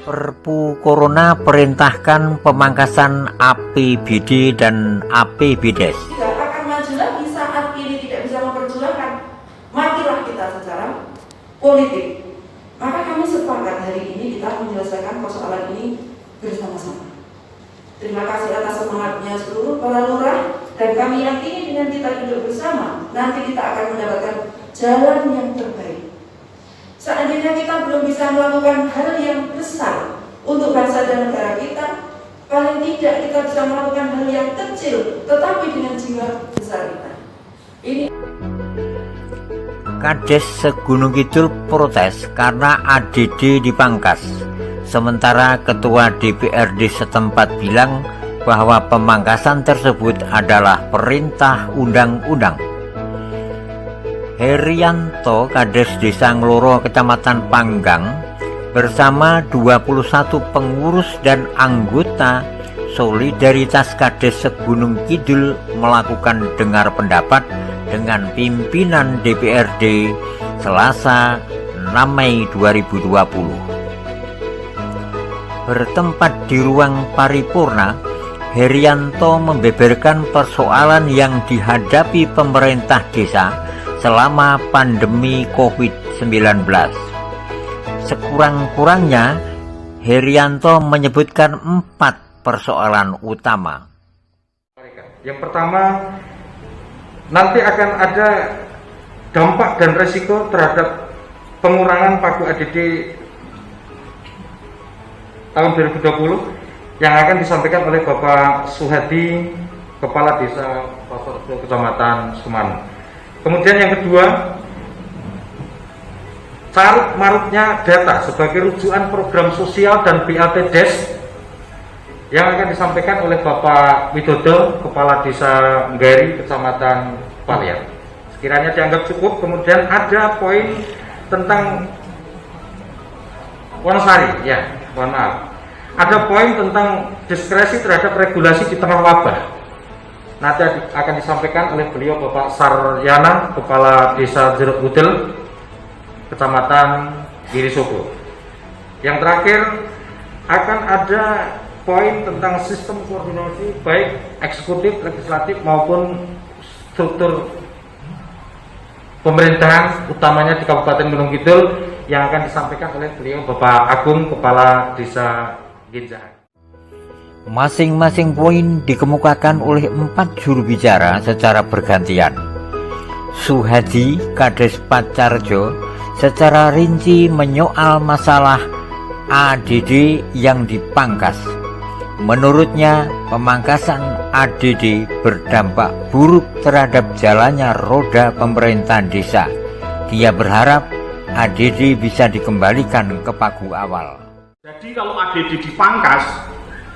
Perpu Corona perintahkan pemangkasan APBD dan APBDes. Tidak akan maju lagi saat ini tidak bisa memperjuangkan. Matilah kita secara politik. Maka kami sepakat hari ini kita menyelesaikan persoalan ini bersama-sama. Terima kasih atas semangatnya seluruh para lurah, dan kami yakini dengan kita duduk bersama nanti kita akan mendapatkan jalan yang terbaik. Seandainya kita belum bisa melakukan hal yang besar untuk bangsa dan negara kita, paling tidak kita bisa melakukan hal yang kecil tetapi dengan jiwa besar kita. Ini Kades Segunung Kidul protes karena ADD dipangkas. Sementara Ketua DPRD setempat bilang bahwa pemangkasan tersebut adalah perintah undang-undang. Herianto, Kades Desa Ngloro Kecamatan Panggang bersama 21 pengurus dan anggota Solidaritas Kades Segunung Kidul melakukan dengar pendapat dengan pimpinan DPRD Selasa 6 Mei 2020. Bertempat di ruang paripurna, Herianto membeberkan persoalan yang dihadapi pemerintah desa selama pandemi COVID-19. Sekurang-kurangnya, Herianto menyebutkan 4 persoalan utama. Yang pertama, nanti akan ada dampak dan resiko terhadap pengurangan pagu ADD tahun 2020 yang akan disampaikan oleh Bapak Suhadi, Kepala Desa Pasarjo Kecamatan Suman. Kemudian yang kedua, carut marutnya data sebagai rujukan program sosial dan BATDes yang akan disampaikan oleh Bapak Widodo, Kepala Desa Nggari, Kecamatan Palian. Sekiranya dianggap cukup. Kemudian ada poin tentang Wonosari, ya, mohon maaf. Ada poin tentang diskresi terhadap regulasi di tengah wabah. Nanti akan disampaikan oleh beliau Bapak Saryana, Kepala Desa Jeruk Budel, Kecamatan Girisogo. Yang terakhir akan ada poin tentang sistem koordinasi baik eksekutif, legislatif maupun struktur pemerintahan utamanya di Kabupaten Gunung Kidul yang akan disampaikan oleh beliau Bapak Agung, Kepala Desa Ginjahan. Masing-masing poin dikemukakan oleh 4 juru bicara secara bergantian. Suhadi, Kades Pacarjo, secara rinci menyoal masalah ADD yang dipangkas. Menurutnya, pemangkasan ADD berdampak buruk terhadap jalannya roda pemerintahan desa. Dia berharap ADD bisa dikembalikan ke pagu awal. Jadi kalau ADD dipangkas,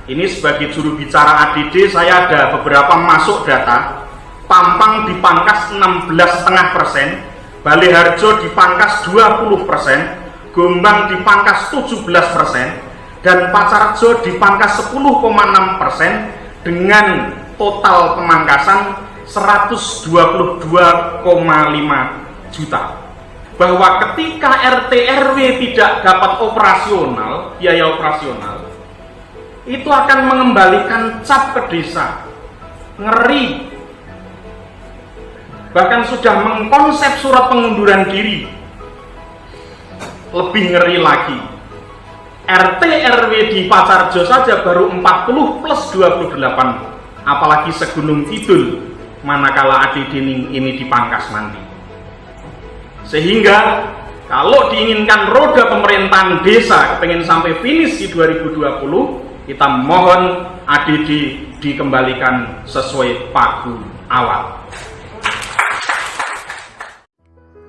ini sebagai juru bicara ADD saya ada beberapa masuk data. Pampang dipangkas 16,5%, Baleharjo dipangkas 20%, Gombang dipangkas 17%, dan Pacarjo dipangkas 10,6% dengan total pemangkasan 122,5 juta. Bahwa ketika RT RW tidak dapat operasional, biaya operasional, itu akan mengembalikan cap ke desa. Ngeri. Bahkan sudah mengkonsep surat pengunduran diri. Lebih ngeri lagi, RT RW di Pacarjo saja baru 40 plus 28, apalagi Segunung Kidul manakala ADD ini dipangkas nanti. Sehingga kalau diinginkan roda pemerintahan desa pengen sampai finish di 2020, kita mohon ADD dikembalikan sesuai pagu awal.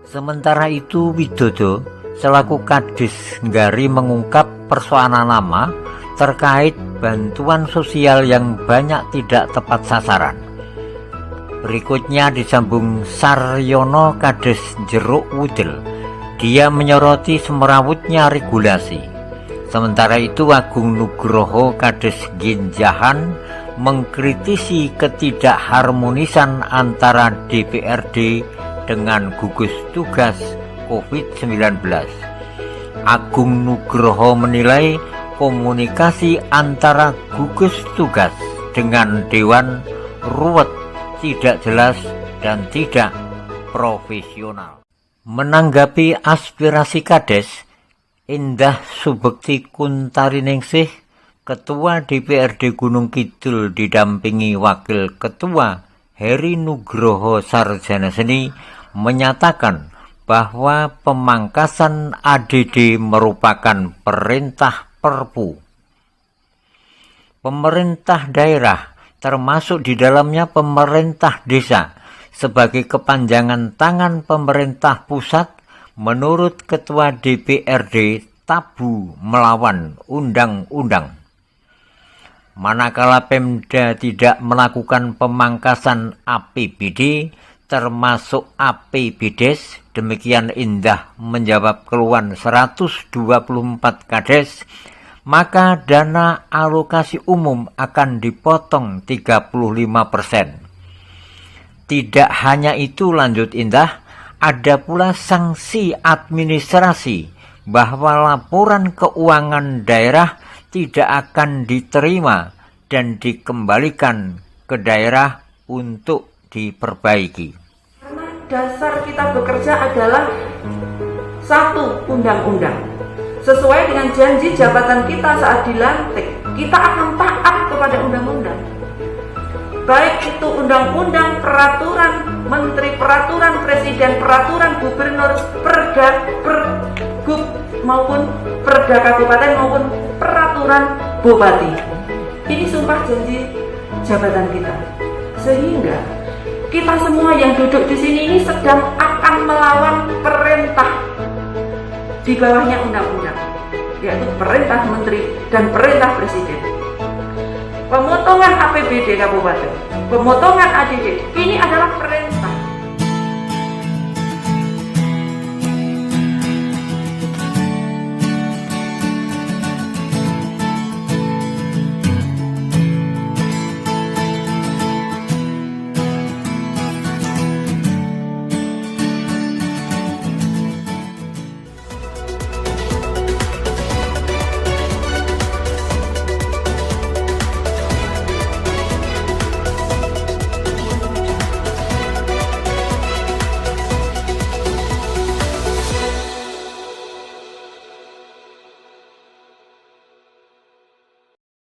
Sementara itu, Widodo selaku Kades Nggari mengungkap persoalan lama terkait bantuan sosial yang banyak tidak tepat sasaran. Berikutnya disambung Saryono, Kades Jeruk Wudel. Dia menyoroti semerawutnya regulasi. Sementara itu Agung Nugroho, Kades Ginjahan, mengkritisi ketidakharmonisan antara DPRD dengan gugus tugas COVID-19. Agung Nugroho menilai komunikasi antara gugus tugas dengan dewan ruwet, tidak jelas, dan tidak profesional. Menanggapi aspirasi Kades, Indah Subekti Kuntariningsih, Ketua DPRD Gunung Kidul didampingi Wakil Ketua Heri Nugroho Sarjana Seni, menyatakan bahwa pemangkasan ADD merupakan perintah Perpu. Pemerintah daerah, termasuk di dalamnya pemerintah desa, sebagai kepanjangan tangan pemerintah pusat, menurut Ketua DPRD tabu melawan undang-undang. Manakala Pemda tidak melakukan pemangkasan APBD, termasuk APBDes, demikian Indah menjawab keluhan 124 Kades, maka dana alokasi umum akan dipotong 35%. Tidak hanya itu, lanjut Indah, ada pula sanksi administrasi bahwa laporan keuangan daerah tidak akan diterima dan dikembalikan ke daerah untuk diperbaiki. Karena dasar kita bekerja adalah satu, undang-undang. Sesuai dengan janji jabatan kita saat dilantik, kita akan taat kepada undang-undang. Baik itu undang-undang, peraturan menteri, peraturan presiden, peraturan gubernur, perda, pergub, maupun perda kabupaten, maupun peraturan bupati. Ini sumpah janji jabatan kita. Sehingga kita semua yang duduk di sini ini sedang akan melawan perintah di bawahnya undang-undang, yaitu perintah menteri dan perintah presiden. Pemotongan APBD kabupaten, pemotongan ADD, ini adalah perintah